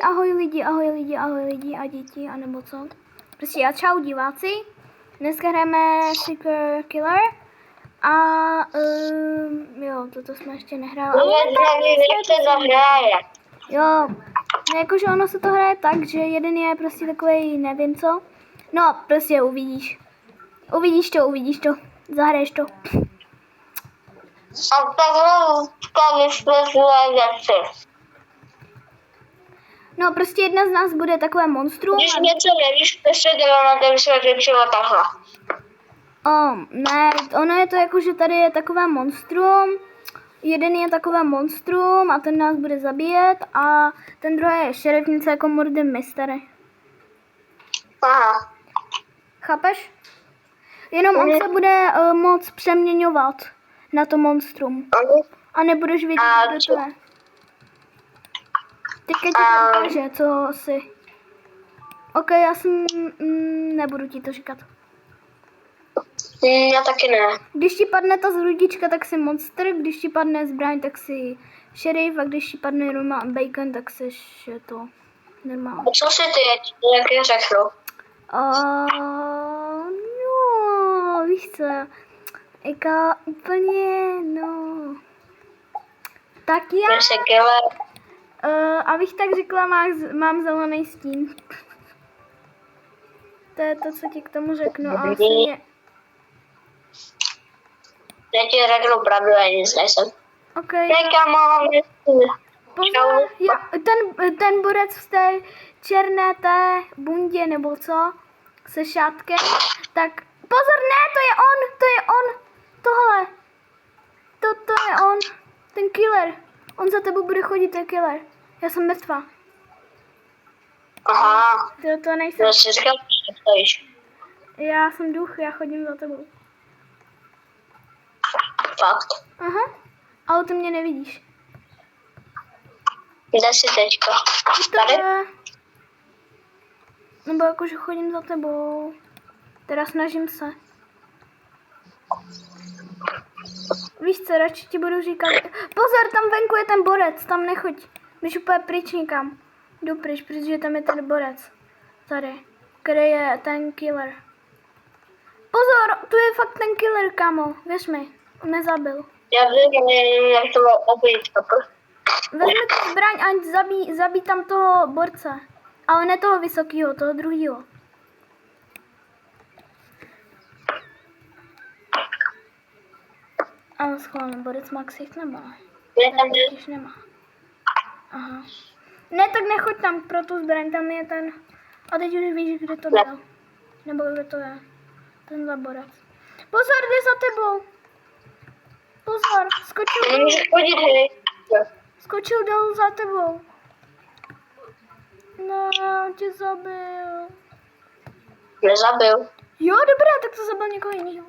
Ahoj lidi a děti, anebo co. Prostě a čau diváci. Dneska hrajeme Secret Killer. A jo, toto jsme ještě nehráli. Jak se zahraje. Jo, jakože ono se to hraje tak, že jeden je prostě takovej nevím co. No, prostě uvidíš. Uvidíš to. Zahraješ to. A takhle vysvětluje věci. No, prostě jedna z nás bude takové monstrum. Když něco nevíš, prostě dělá na vysvětlit třeba takhle. Ne, ono je to jako, že tady je takové monstrum. Jeden je takové monstrum a ten nás bude zabíjet a ten druhý je šerifnice jako Murder Mystery. Aha. Chápeš? Jenom on se bude moc přeměňovat na to monstrum. A nebudeš vědět, kdo to je. Teďka ti to ukáže, co si. Ok, já jsem... nebudu ti to říkat. Já taky ne. Když ti padne ta zrudička, tak si monster, když ti padne zbraň, tak si šerif a když ti padne normální bacon, tak si to normální. A co si ty, jak je řeknu? No, víš co, jako úplně, no. Tak já, abych tak řekla, mám zelený stín. To je to, co ti k tomu řeknu. A vlastně... Já ti řeknu pravdu, já nic nejsem. Ok. Pozor, ten borec v té černé té bundě, nebo co, se šátkem, tak pozor, ne, to je on, tohle, to je on, ten killer, on za tebou bude chodit, to je killer, já jsem mrtvá. Aha. To nejsem. Já si říkal, že stojíš. Já jsem duch, já chodím za tebou. Fakt? Aha, ale ty mě nevidíš. Kde jsi teďka? Tady? Nebo jakože chodím za tebou. Teda snažím se. Víš co, radši ti budu říkat. Pozor, tam venku je ten borec, tam nechoď. Běž úplně pryč někam. Jdu pryč, protože tam je ten borec. Tady, který je ten killer. Pozor, tu je fakt ten killer, kámo. Věř mi, on mě zabil. Já vím, jak to obejít. Vezmi tu zbraň a zabij tam toho borce. Ale ne toho vysokého, toho druhého. Ale schválně, borec má ksicht nemá. Nemá. Aha. Ne, tak nechoď tam pro tu zbraň, tam je ten... A teď už víš, kde to dal. Nebo kde to je. Ten za borec. Pozor, jde za tebou. Pozor, skočil dolů za tebou. No, on tě zabil. Nezabil. Jo, dobré, tak to zabil někoho jiného.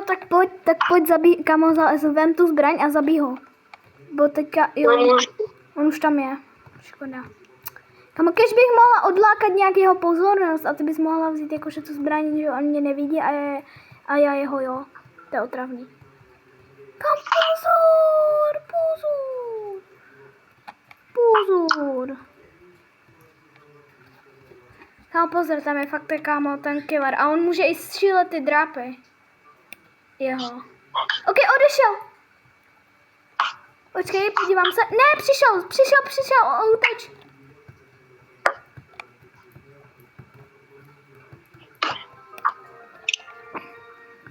Tak pojď zabij, kamo, vem tu zbraň a zabij ho. Bo teďka, jo, on už tam je. Škoda. Kamo, kež bych mohla odlákat nějakého pozornost a ty bys mohla vzít jakože tu zbraň, že on mě nevidí a já jeho, jo. To je otravný. Kam pozor. Kámo, pozor, tam je fakt kámo, ten killer a on může i střílet ty drápy. Jeho. Ok, odešel. Počkej, podívám se. Ne, přišel, uteč.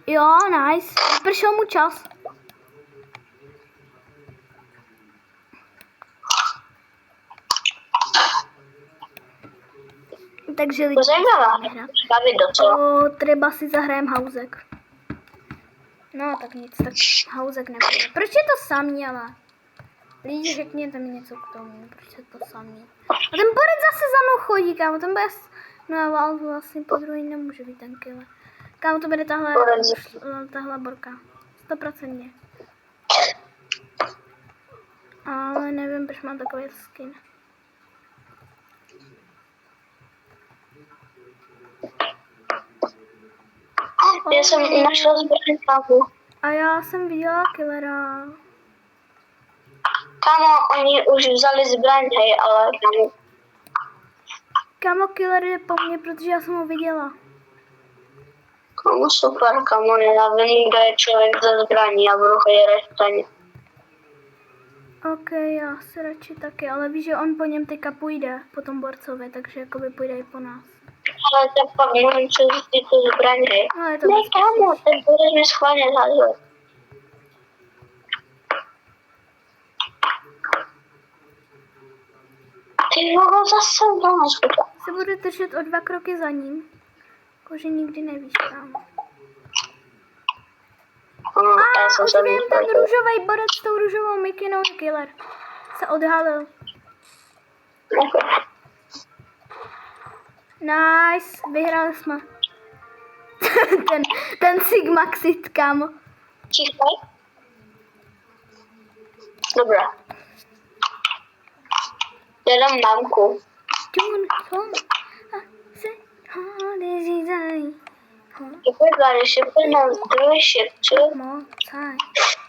Jo, nice. Vypršel mu čas. Takže lidi, třeba si zahrajem Housek. No, tak nic, tak Housek nebude. Proč je to samý, ale? Lidi, řekněte mi něco k tomu, proč je to samý. A ten borec zase za mnou chodí, kámo, ten bez... No, ale vlastně po druhý nemůže být ten killer. Kámo, to bude tahle borka. 100%. Ale nevím, proč mám takový skin. Já jsem našla zbraň, kámo. A já jsem viděla killera. Kámo, oni už vzali zbraň, hej, ale kámo. Kámo, killer je po mně, protože já jsem ho viděla. Kámo, super, kámo, nenávidím, kdo je člověk ze zbraní, já budu chodit reštaně. Ok, já se radši taky, ale víš, že on po něm teďka půjde, po tom borcovi, takže jakoby půjde i po nás. Ale tak pak můžu přezistit tu zbraň, hej. No, je to Ne, bezpečný. kámo, ten budeš mi schválně zhazovat. Ty ho zase no, Se budu držet o 2 kroky za ním. Jakože nikdy nevíš, kámo. já jsem Už se vím, ten růžový borec s tou růžovou mikinou je killer. Se odhalil. Nice, vyhrali jsme. ten Sigmaxit, kámo. Ticho. Dobrá. Jedem mámku. Děkuji za rešipy na druhý šipču.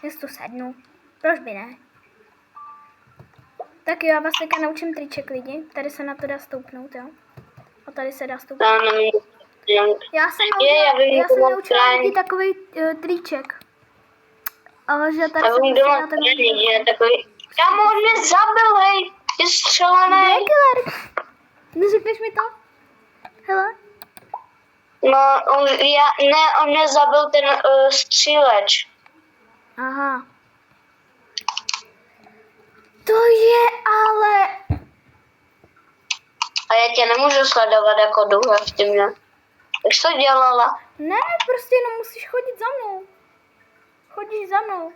Já si tu sednu. Proč by ne? Tak jo, já vás teďka naučím triček lidi. Tady se na to dá stoupnout, jo? A tady se dá stoupnout. Já jsem naučila lidi takový triček. Ale že tady já se vím, prostě doma na to je takový. Kámo, on mě zabil, hej. Je střelený. Kde je killer? Neřekneš mi to? Hele? No, on mě zabil ten stříleč. Aha. To je ale... A já tě nemůžu sledovat jako duha v tím, ne? Jak jsi to dělala? Ne, prostě jenom musíš chodit za mnou. Chodíš za mnou.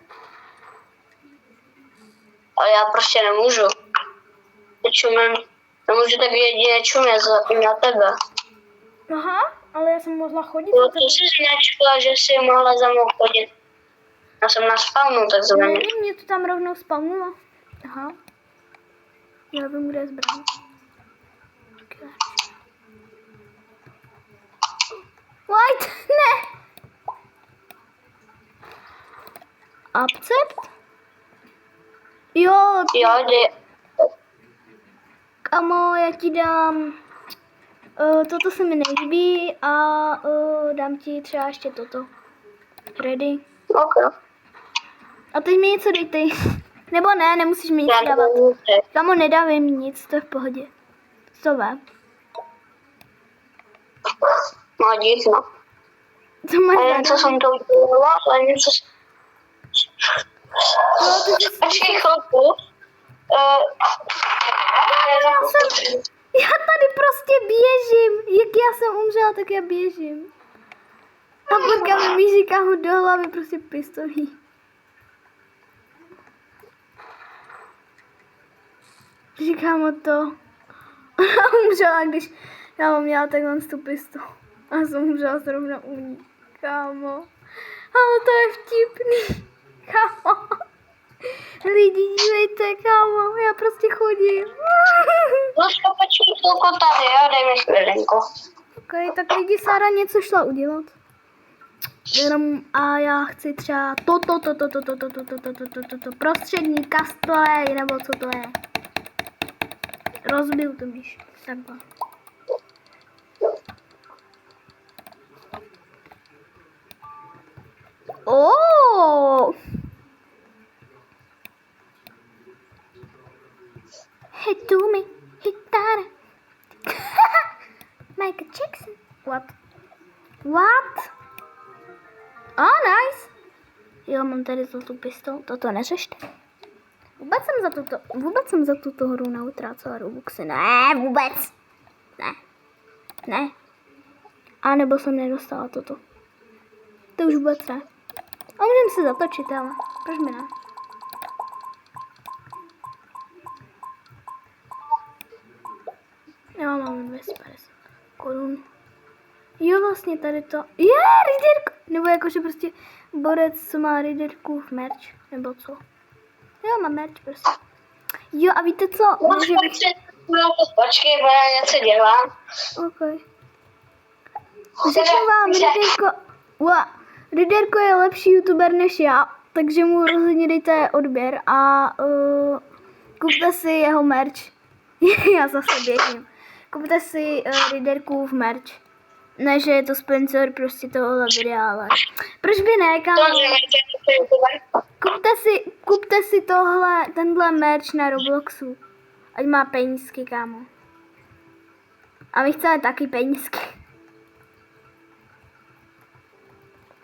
A já prostě nemůžu. Nemůžu tak jedině čumět na tebe. Aha, ale já jsem mohla chodit. No, to jsi značila, že jsi mohla za mnou chodit. Já jsem na spawnu takzvaně. Nevím, mě to tam rovnou spavnula. Aha. Já vím, kde je zbraň. White, ne! Accept? Jo, kamo, já ti dám... toto se mi nelíbí a dám ti třeba ještě toto. Ready? Ok. A teď mi něco dej ty. Nebo ne, nemusíš mi nic Já dávat. nemůžu. Kamo, nedávej mi nic, to je v pohodě. Co ve? No, divno. Co máš Nevím, co zadat? jsem to udělala, ale něco... Počkej chvilku. Já tady prostě běžím. Jak já jsem umřela, tak já běžím. A Borka mi říká ho do hlavy prostě pistolí. Říkám mu to. A umřela, když já mám měla takhle tu pistol. A jsem umřela zrovna u ní. Kámo. Ale to je vtipný. Kámo. Lidi, dívejte, kámo. Já prostě chodím. Luska, počkej chvilku tady, jo, dej mi chvilinku. Ok, tak lidi, Sára něco šla udělat. Jenom a já chci třeba toto, prostřední kastlej, nebo co to je. Rozbil to, víš, takhle. Oh! Hit to me, hit that. Michael Jackson. What? What? Oh, nice. Jo, mám tady tu pistol. Toto neřešte. Vůbec jsem za tuto hru neutrácela Robuxy. Ne, vůbec. Ne. A nebo jsem nedostala toto. To už vůbec ne. A můžeme se zatočit, ale proč mi ne? Já mám 250 korun. Jo, vlastně tady to. Je, Riderku! Nebo jakože prostě borec, co má Riderku v merch, nebo co? Jo, mám merch prostě. Jo, a víte co? Počkej, bo já něco dělám. Ok. Řeknu vám, Riderko. Riderko je lepší youtuber než já, takže mu rozhodně dejte odběr a kupte si jeho merch. Já zase běžím. Kupte si Riderkův merch. Ne, že je to sponsor prostě tohohle videa, ale proč by ne, kámo? Kupte si tenhle merch na Robloxu. Ať má penízky, kámo. A my chceme taky penízky.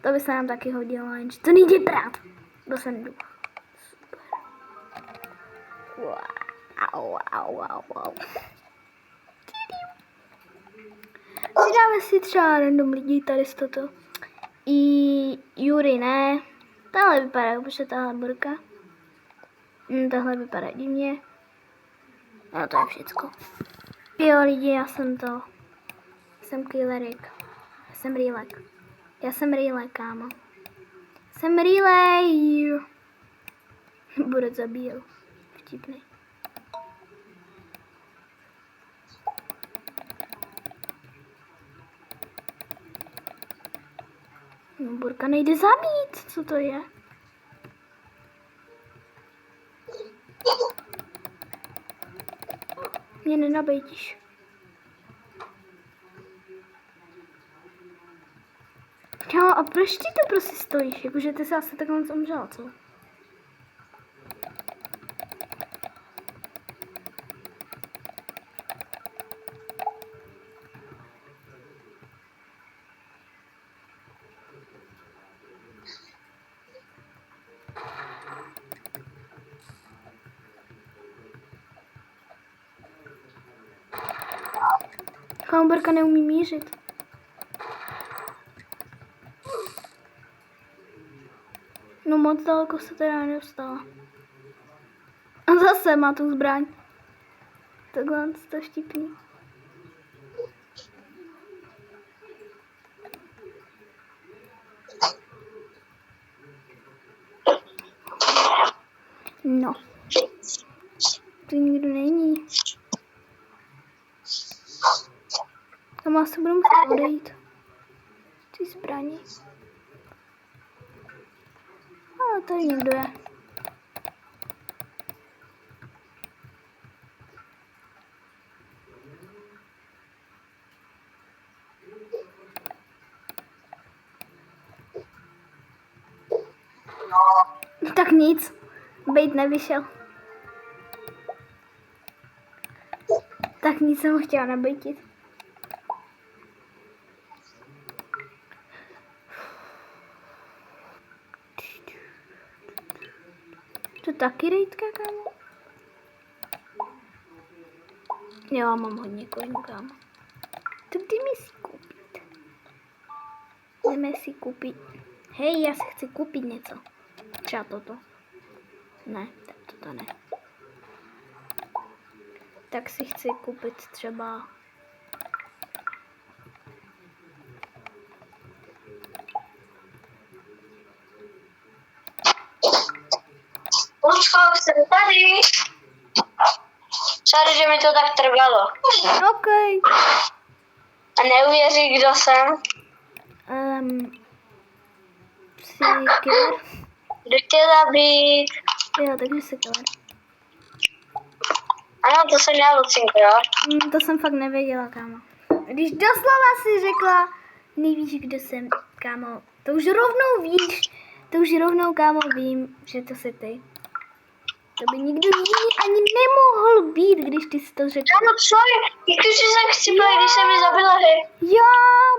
To by se nám taky hodilo, jenže to nejde brát. To jsem jdu. Super. Wow. Přidáme si třeba random lidi tady z toto. I Jury ne. Tahle vypadá, protože tahle burka. Tahle vypadá divně. No to je všecko. Jo lidi, já jsem to. Jsem Killerik. Jsem Rýlek. Já jsem Rýlek, kámo. Jsem Rýlej. Bude zabíjel. Vtipný. No, burka nejde zabít. Co to je? Mě nenabejtíš. Jo, a proč ty to prostě stojíš? Jakože ty se asi takhle umřela, co? Chamberka neumí mířit. No moc daleko se teda nedostala. A zase má tu zbraň. Takhle to vtipný. No. Tu nikdo není. Tam asi budu muset odejít. Ty zbraně. Ale tady někdo je. Tak nic. Bejt nevyšel. Tak nic jsem ho chtěla nabejtit. To taky rejtka, kámo? Já mám hodně coinů, kámo. Tak jdeme si koupit. Jdeme si koupit. Hej, já si chci koupit něco. Třeba toto. Ne, tak toto ne. Tak si chci koupit třeba... Lucko, jsem tady. Sorry, že mi to tak trvalo. OK. A neuvěří, kdo jsem. Jsi killer? Jdu tě zabít. Jo, takže jsi killer. Ano, to jsem já, Lucinko, jo? To jsem fakt nevěděla, kámo. Když doslova si řekla, nevíš, kdo jsem, kámo. To už rovnou víš. To už rovnou, kámo, vím, že to jsi ty. To by nikdo jiný ani nemohl být, když ty jsi to řekl. Ano, co je? Jak ty jsi se chci být, když jsem mi zabila, hej? Jo,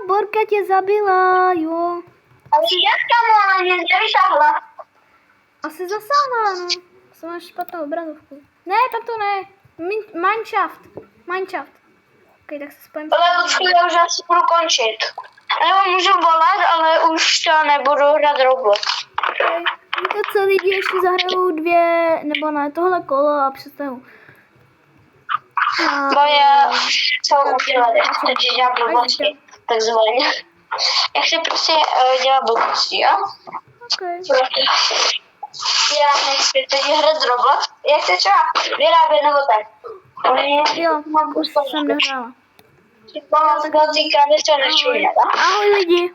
Borka tě zabila, jo. Ale jak tam ona mě nevyšáhla? Asi zasáhla, no. Asi máš špatnou obrazovku. Ne, tak to ne. Mineshaft. Ok, tak se spojím. Ale Lucku, já už asi budu končit. Nebo můžu volat, ale už to nebudu hrát Roblox. Okay. Víte co, lidi ještě zahrajou 2, nebo ne, tohle kolo a přestanou. Bo já co udělat, já chci dělat blbosti, takzvaně. Já chci prostě dělat blbosti, jo? Okay. Já nechci teď hrát Roblox, já chci třeba vyrábět nebo tak. Jo, už jsem nehrála. Mám z gocíka, než to nečuje, tak? Ahoj lidi.